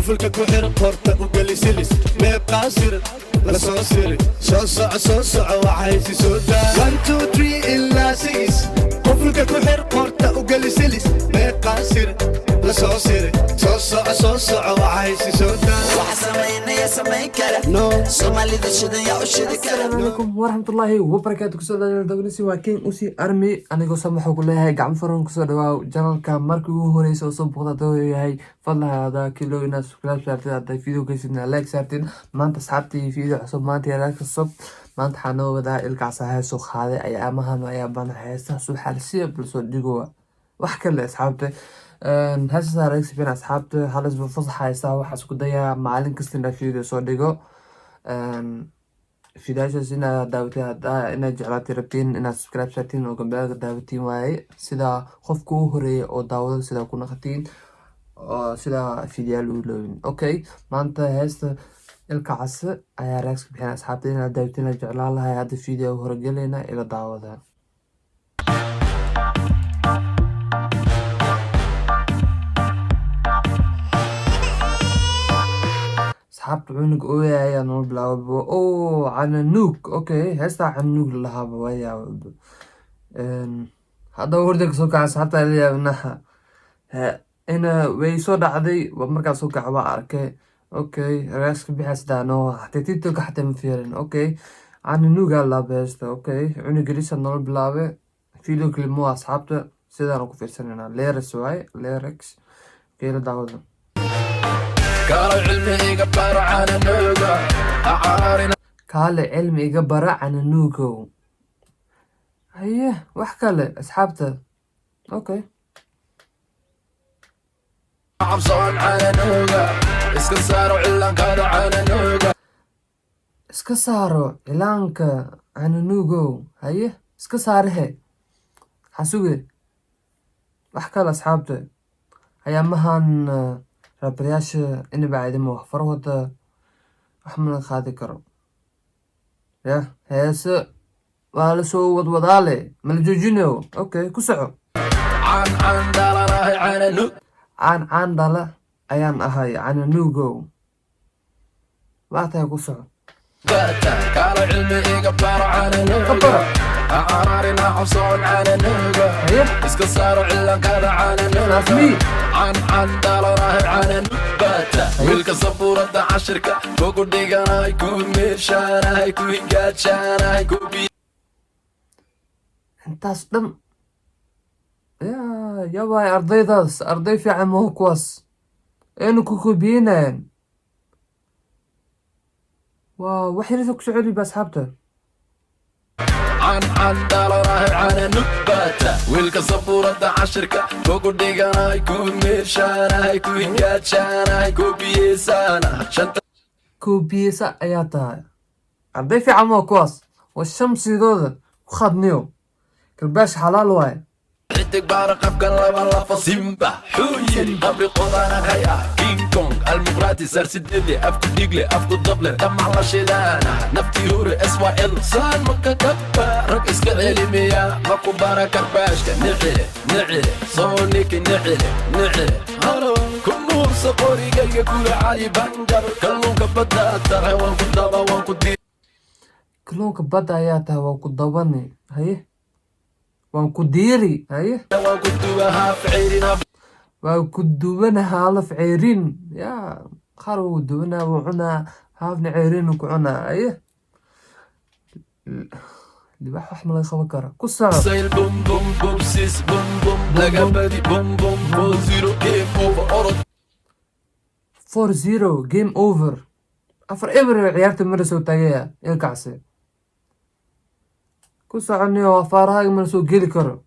قفلك كحر قرطة وقلسلس ما يبقى سر لا صوصر صوصع وعايز سودا 1 2 3 إلا 6 قفلك كحر قرطة وقلسلس ما يبقى سر لا صوصر صوصع وعايز سودا وحسمينا يا سميكرة سومالي ذا شدن يا أشدكرة. السلام عليكم ورحمة الله وبركاته. كسو دغنسي waa King Usi Army anigoo samaxo ku leeyahay gacmo furan kusoo dhawaaw channelka markii ugu horeysa oo soo boqda yahay fadlahaada kilo inaad subscribe saartid hadday video geysidna like saartid maanta asxaabtii video cusub maanta yaraa cusub maanta waxaan noo wadaa ilkaas ahay soo qaaday ayaamahan ayaa bana heesta soo xalsiya bulsho dhigo wax kale asxaabta heesta rexpin asxaabta halis fasaxaysa waxa isku dayaa maalin kasta in video soo dhigo fidaashaas inaad daawatid inaad jeclaatid rabtiin inaad subscribe saartiin oo gambeelka daawatiin waaye sida qofka u horeeya oo daawada sida ku naqatiin oo sida fideyaal u loobin. Okay, maanta heesta ilkaas ayaa reaction bixin asxaabta inaad daawatiin la jeclaan lahay hadda video horgelayna ila daawada. asxaabta cunug ooyaya noo bilaabo oo cananuug. Okay, heesta cananuug lahaba waya hadda wardag soo kaca asxaabta leeyahna ina way soo dhacday markaa soo kaca waa arkay. Okay, reaction bixis daano hatta TikTok hatta ma fiirin. Okay, cananuug la beesta. Okay, cunug lisa noo bilaabe video klimo asxaabta sidaan ku fiirsanayna lyrics way lyrics kala daawada. kaale cilmi iga bara cananuugow haye wax kale asxaabta. Okay, iska saaro cilaanka cananuugow haye iska saarahe xasuge wax kale asxaabta ayaamahan raabarayaasha inaba ciidamo wax farwada wax mana qaadi karo ya heese waa la soo wadwadaale mala joojinayo. Okay, ku soco. caan dhala ayaan ahay cananuugow waatahay ku soco. wiilka sabuurada cashirka kugu dhiganahay ku meeshaanahay ku higaajanahay intaas dhan yawaay ardaydaas arday fiican maho kuwaas aynu ku kobiyeenayaan. waa wax yarisa ku socoli ba asxaabta. wiilka sabuurada cashirka kugu dhiganahay ku meeshaanahay ku higaajanahay kubiyesa ayaa tahay arday fiican maho kuwaas waa shamsigooda ku khadniyo kalbaash xalaal waaye. xidig baara qabka laba lafa simba xuyiri qabri qodana haya king kong almuqraati sarsidede afku dhigle afku dable damac la shidaana nafti hore SYL saan maka kabba rag iska celimiya maku bara karbaashka nicile sooniki nicile halo kunuursa qorigayga kula caayi bangar kalluunka badda tahay waan ku daba waan ku di kalluunka badda ayaa tahay waan ku dabani haye waan ku diiri haye waan ku duwana haala ficeyrin ya qaar wuu duwana wuu cunaa haafna ceyrin ku cunaa haye libax wax ma laga qaban kara. ku soco. 4-0 game over afar eber ciyaarta mara soo taagaya ilkaasi. ku soconio afaarahaaga mana soo geli karo.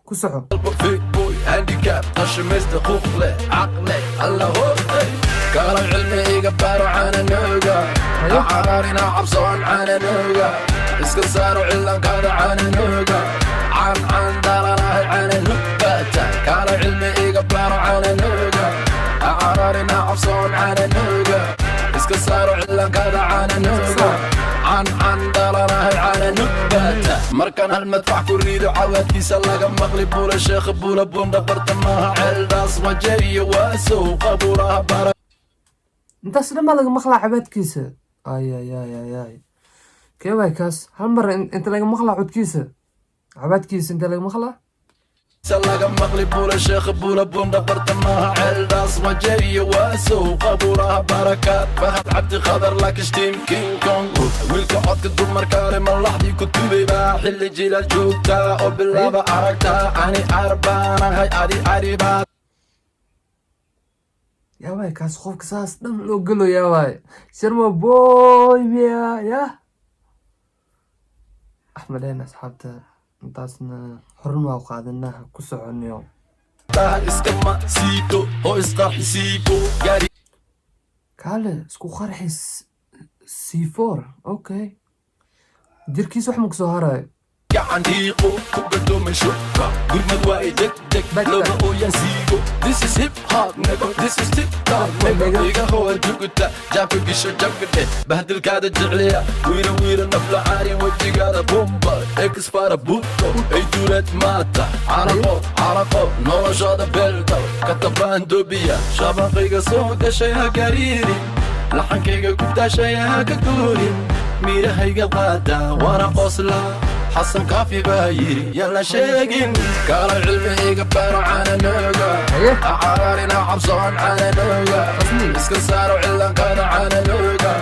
ku soco. kaala cilmi iga baaro cananuuga caraarina cabsoon cananuuga iska saaro cilankada cananuuga caan dhalanahay cananugbata kaala cilmi iga baaro cananuuga caraarina cabsoon cananuuga iska saaro cilankada cananuuga caan dhalanahay cananugbata markaan hal madfac ku riido cawaadkiisa laga maqli buula sheekha buula bunda bartamaha ceeldhaas wajeriyo waasow qabuuraha bara intaas dhan baa laga maqlaa cabaadkiisa ay kee waay kaas hal mar inta laga maqlaa codkiisa cabaadkiisa inta laga maqlaa سلاقة مغلي بولا شيخ بولا بومدا برتماها عالداس وجاية واسو قبورها بركات فهد عبدي خضر لك شتيم كينج كونغ ويلكا عدك الدور مركاري من لحظي كتبي باحي اللي جيلا جوكتا او باللابا عركتا عني عربانا هاي عادي عريبات yaa waay kaas qofka saas dhan loo galo yaa waay sharma boy miya yah axmedeen asxaabta intaasna horan waa qaadanaha ku soconyo اسكما سيتو هو اسقاحي سيبو قاري kaale isku qarxis c4 okay jirkiis wax ma kusoo harayo عنديقو كبدو من شوكا قول مدواي دك دك لو بقو ينسيقو This is hip hop nigga This is tip top nigga إيقا هو الجوكتا جابو قشو جوكتا بهدل كادة جعليا ويرا ويرا نفلا عاري وجي قادة بومبا اكس فارا بوتو اي دولت ماتا عرفو نورا جادة بلتو كتبان دوبيا شابا قيقا صوتا شيها قريري لحن كيقا كبتا شيها ككوري ميرا هيقا قادا وانا قوصلا حسن كافي بايري يلا شاقين قال العلم يقبر عنا نوقا عرارنا عبصون عنا نوقا اسكن صاروا علا كان عنا نوقا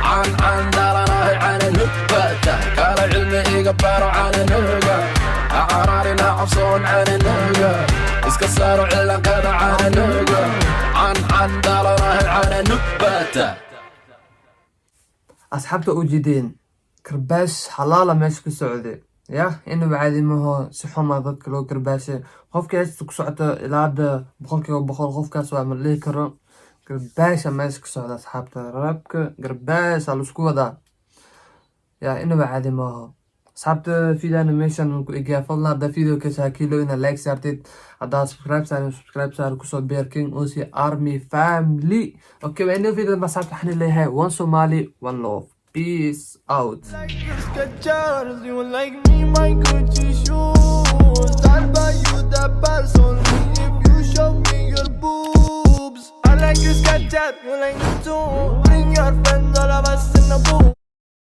عن دارنا عنا نوقا قال العلم يقبر عنا نوقا عرارنا عبصون عنا نوقا اسكن صاروا علا كان عنا نوقا عن دارنا عنا نوقا asxaabta u jideen karbaash xalaala meesha ku socday yah inaba caadi maho si xuma dadka loo karbaashay qofka heesta ku socota ilaa hadda 100% qofkaas waa ma dhihi karo karbaasha meesha ku socda asxaabta rabka karbaasha laisku wadaa yaa inaba caadi maho asxaabta video animation ku egaa fadlan hadda video ka shaakilo ina like saartid hadda subscribe saar kusoo beer king OC Army family okay waa inoo video ma asxaabta waxaan leeyahay one Somali one love peace out Skechers, you like me, my Gucci shoes. I'll buy you the purse only if you show me your boobs. I like your Skechers, you like me too. Bring your friends, all of us in the booth.